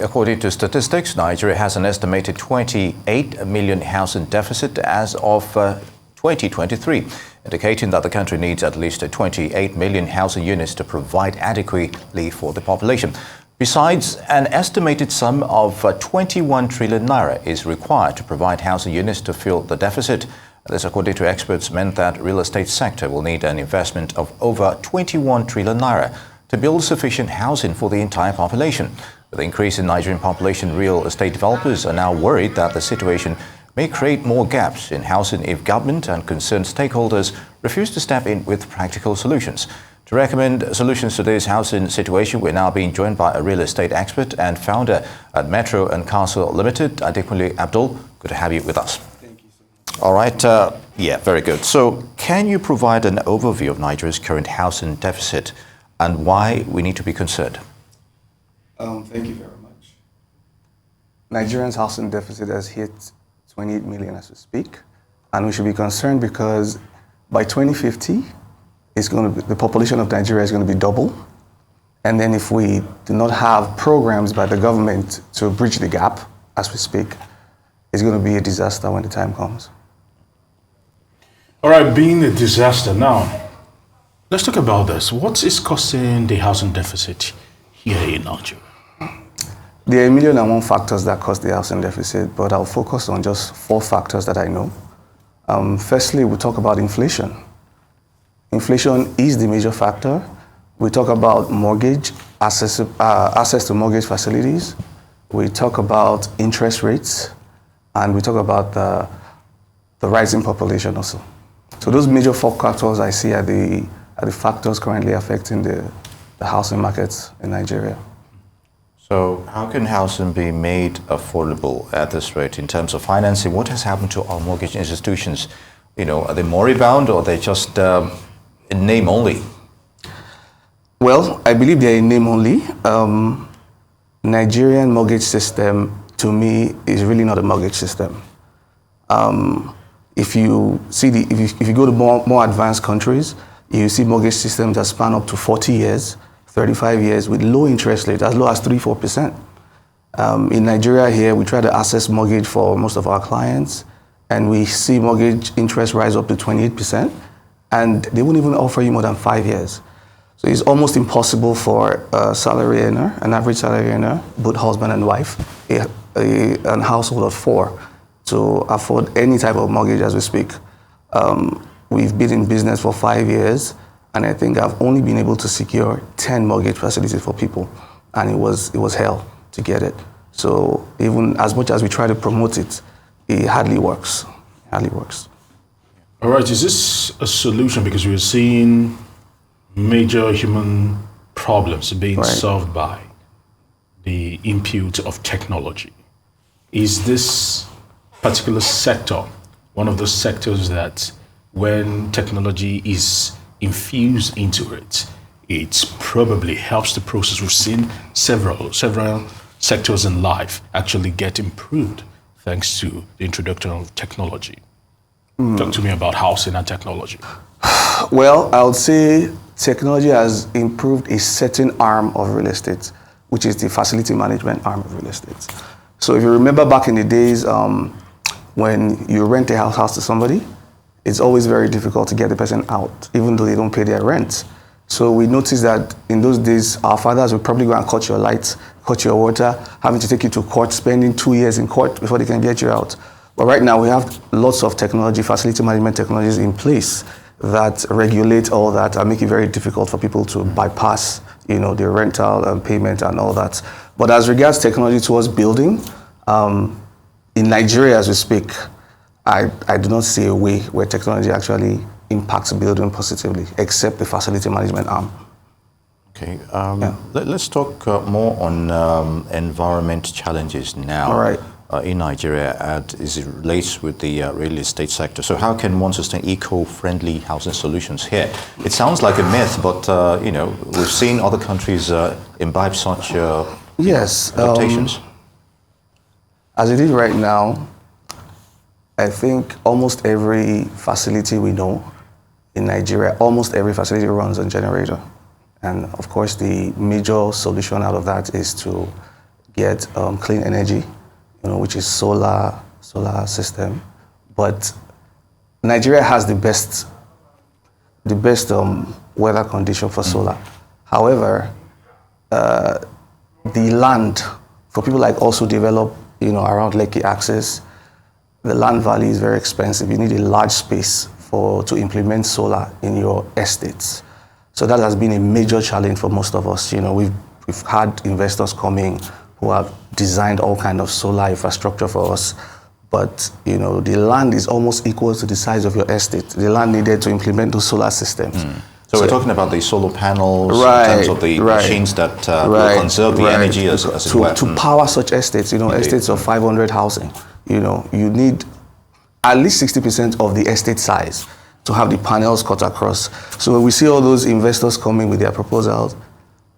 According to statistics, Nigeria has an estimated 28 million housing deficit as of 2023, indicating that the country needs at least 28 million housing units to provide adequately for the population. Besides, an estimated sum of 21 trillion naira is required to provide housing units to fill the deficit. This, according to experts, meant that real estate sector will need an investment of over 21 trillion naira to build sufficient housing for the entire population. With the increase in Nigerian population, real estate developers are now worried that the situation may create more gaps in housing if government and concerned stakeholders refuse to step in with practical solutions. To recommend solutions to this housing situation, we're now being joined by a real estate expert and founder at Metro and Castle Limited, Adekunle Abdul. Good to have you with us. Thank you so much. All right. Yeah, very good. So can you provide an overview of Nigeria's current housing deficit and why we need to be concerned? Thank you very much. Nigeria's housing deficit has hit 28 million as we speak, and we should be concerned because by 2050, the population of Nigeria is going to be double. And then if we do not have programs by the government to bridge the gap as we speak, it's going to be a disaster when the time comes. All right, being a disaster now, let's talk about this. What is causing the housing deficit here in Nigeria? There are 1,000,001 factors that cause the housing deficit, but I'll focus on just 4 factors that I know. Firstly, we talk about inflation. Inflation is the major factor. We talk about mortgage, access to mortgage facilities. We talk about interest rates, and we talk about the rising population also. So those major 4 factors I see are the factors currently affecting the housing markets in Nigeria. So how can housing be made affordable at this rate in terms of financing? What has happened to our mortgage institutions? You know, are they moribund or are they just in name only? Well, I believe they're in name only. Nigerian mortgage system, to me, is really not a mortgage system. If you go to more advanced countries, you see mortgage systems that span up to 40 years, 35 years with low interest rate, as low as 3-4%. In Nigeria here, we try to access mortgage for most of our clients, and we see mortgage interest rise up to 28%, and they won't even offer you more than 5 years. So it's almost impossible for a salary earner, an average salary earner, both husband and wife, a household of 4, to afford any type of mortgage as we speak. We've been in business for 5 years, and I think I've only been able to secure 10 mortgage facilities for people, and it was hell to get it. So even as much as we try to promote it, it hardly works. It hardly works. All right, is this a solution? Because we're seeing major human problems being solved by the input of technology. Is this particular sector one of those sectors that when technology is infused into it, it probably helps the process? We've seen several sectors in life actually get improved thanks to the introduction of technology. Talk to me about housing and technology. Well, I would say technology has improved a certain arm of real estate, which is the facility management arm of real estate. So if you remember back in the days when you rent a house to somebody, it's always very difficult to get the person out, even though they don't pay their rent. So we noticed that in those days, our fathers would probably go and cut your lights, cut your water, having to take you to court, spending 2 years in court before they can get you out. But right now, we have lots of technology, facility management technologies in place that regulate all that and make it very difficult for people to bypass, their rental payment and all that. But as regards technology towards building, in Nigeria as we speak, I do not see a way where technology actually impacts building positively, except the facility management arm. Okay, let's talk more on environment challenges now. All right. In Nigeria as it relates with the real estate sector. So how can one sustain eco-friendly housing solutions here? It sounds like a myth, but we've seen other countries imbibe such adaptations. As it is right now, I think almost every facility we know in Nigeria, almost every facility runs on generator. And of course, the major solution out of that is to get clean energy, which is solar system. But Nigeria has the best weather condition for solar. However, the land for people like us who develop, around Lekki axis, the land value is very expensive. You need a large space to implement solar in your estates. So that has been a major challenge for most of us. We've had investors coming who have designed all kind of solar infrastructure for us, but the land is almost equal to the size of your estate. The land needed to implement those solar systems. So we're talking about the solar panels, right, in terms of the machines that will conserve the energy as it were. To power such estates, estates of 500 housing, you need at least 60% of the estate size to have the panels cut across. So when we see all those investors coming with their proposals,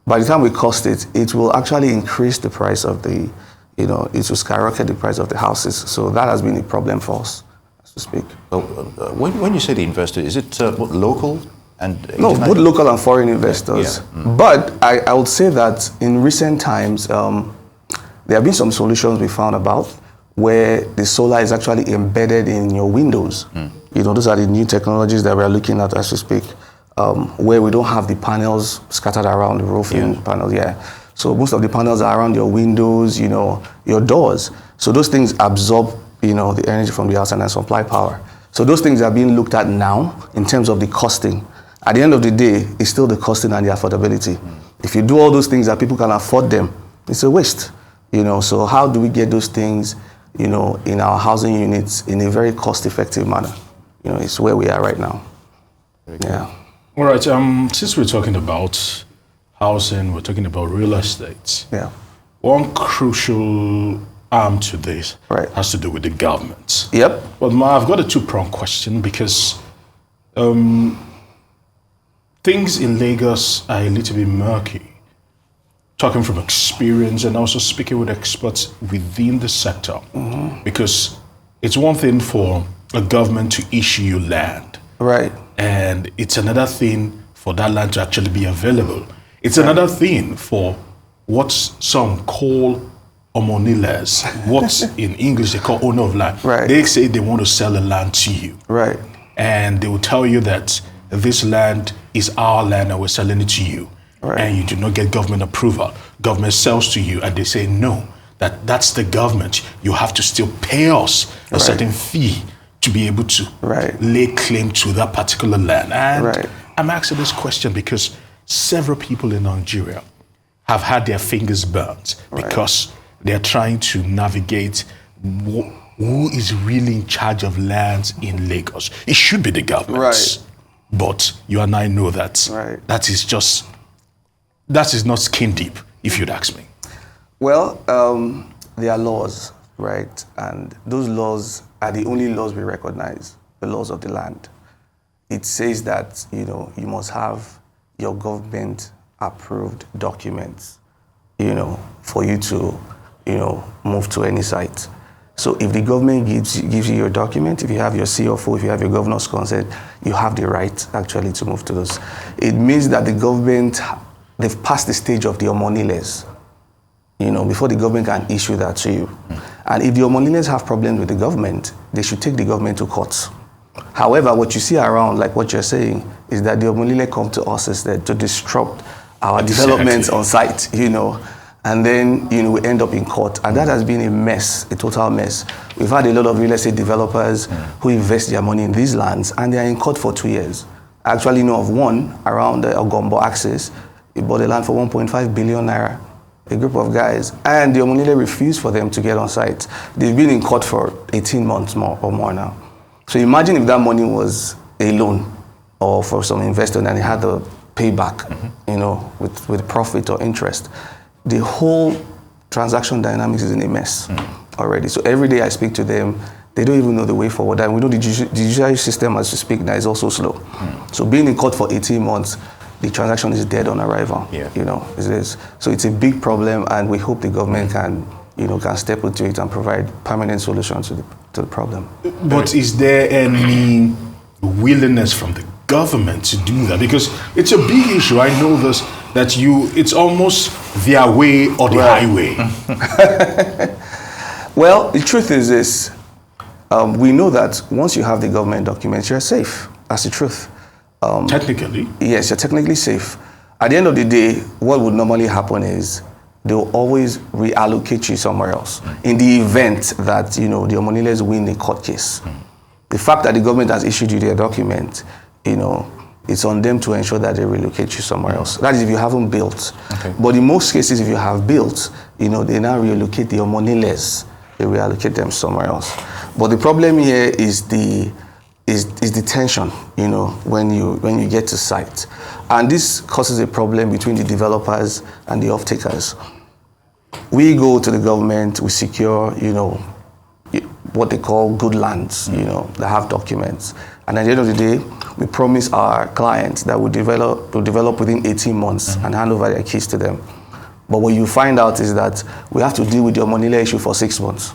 by the time we cost it, it will actually increase the price of it will skyrocket the price of the houses. So that has been a problem for us, so to speak. So, when you say the investor, is it local? No, both local and foreign investors. Yeah. But I would say that in recent times, there have been some solutions we found about where the solar is actually embedded in your windows. Those are the new technologies that we're looking at as we speak, where we don't have the panels scattered around the roofing panels. Yeah. So most of the panels are around your windows, your doors. So those things absorb, the energy from the outside and supply power. So those things are being looked at now in terms of the costing. At the end of the day, it's still the costing and the affordability. If you do all those things that people can afford them, it's a waste. So how do we get those things, in our housing units in a very cost-effective manner? It's where we are right now. Yeah. All right. Since we're talking about housing, we're talking about real estate. Yeah. One crucial arm to this has to do with the government. Yep. But I've got a two-pronged question because things in Lagos are a little bit murky. Talking from experience and also speaking with experts within the sector. Because it's one thing for a government to issue you land. Right. And it's another thing for that land to actually be available. It's another thing for what some call omoniles, what in English they call owner of land. Right. They say they want to sell a land to you. Right. And they will tell you that this land is our land and we're selling it to you. Right. And you do not get government approval. Government sells to you and they say, no, that's the government. You have to still pay us a certain fee to be able to lay claim to that particular land. And I'm asking this question because several people in Nigeria have had their fingers burnt because they're trying to navigate who is really in charge of lands in Lagos. It should be the government. Right. But you and I know that that is not skin deep, if you'd ask me. Well, there are laws, right? And those laws are the only laws we recognize, the laws of the land. It says that, you must have your government approved documents, for you to, move to any site. So if the government gives you your document, if you have your CFO, if you have your governor's consent, you have the right actually to move to those. It means that the government, they've passed the stage of the omoniles, before the government can issue that to you. And if the omoniles have problems with the government, they should take the government to court. However, what you see around, like what you're saying, is that the omonile come to us instead to disrupt our developments on site, and then, we end up in court. And that has been a mess, a total mess. We've had a lot of real estate developers who invest their money in these lands, and they're in court for 2 years. I actually know of one around the Ogombo axis. He bought the land for 1.5 billion naira, a group of guys, and the omonile refused for them to get on site. They've been in court for 18 months or more now. So imagine if that money was a loan or for some investor and they had the payback, with profit or interest. The whole transaction dynamics is in a mess already. So every day I speak to them, they don't even know the way forward. And we know the judiciary system, as we speak now, is also slow. So being in court for 18 months, the transaction is dead on arrival. So it's a big problem, and we hope the government can step into it and provide permanent solutions to the problem. But is there any willingness from the government to do that? Because it's a big issue. I know this that it's almost their way or the highway. Well, the truth is this. We know that once you have the government documents, you're safe. That's the truth. Technically? Yes, you're technically safe. At the end of the day, what would normally happen is they'll always reallocate you somewhere else in the event that, the Omoniles win the court case. The fact that the government has issued you their document, it's on them to ensure that they relocate you somewhere else. That is if you haven't built. Okay. But in most cases, if you have built, they now relocate the Omoniles. They reallocate them somewhere else. But the problem here is the tension, when you get to site. And this causes a problem between the developers and the off-takers. We go to the government, we secure, what they call good lands, that have documents. And at the end of the day, we promise our clients that we'll develop within 18 months and hand over their keys to them. But what you find out is that we have to deal with your Monile issue for 6 months.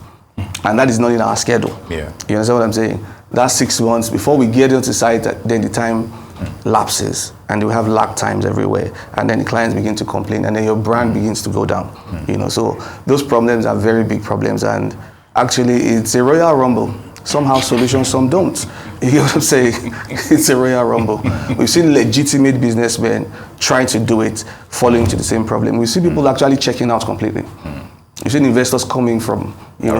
And that is not in our schedule. Yeah. You understand what I'm saying? That's 6 months. Before we get into site, then the time lapses. And we have lag times everywhere. And then the clients begin to complain. And then your brand begins to go down. So those problems are very big problems. And actually, it's a royal rumble. Some have solutions, some don't. You know what I'm saying? It's a royal rumble. We've seen legitimate businessmen trying to do it, falling into the same problem. We see people actually checking out completely. You've seen investors coming from,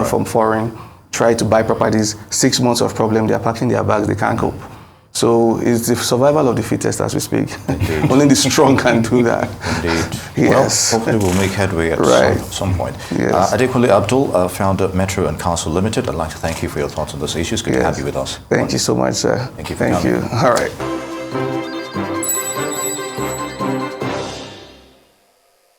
from foreign, try to buy properties, 6 months of problem, they're packing their bags, they can't cope. So it's the survival of the fittest as we speak. Only the strong can do that. Indeed. Yes. Well, hopefully we'll make headway at some point. Yes. Adekunle Abdul, founder of Metro and Council Limited, I'd like to thank you for your thoughts on those issues. Good to have you with us. Thank you so much, sir. Thank you for coming. All right.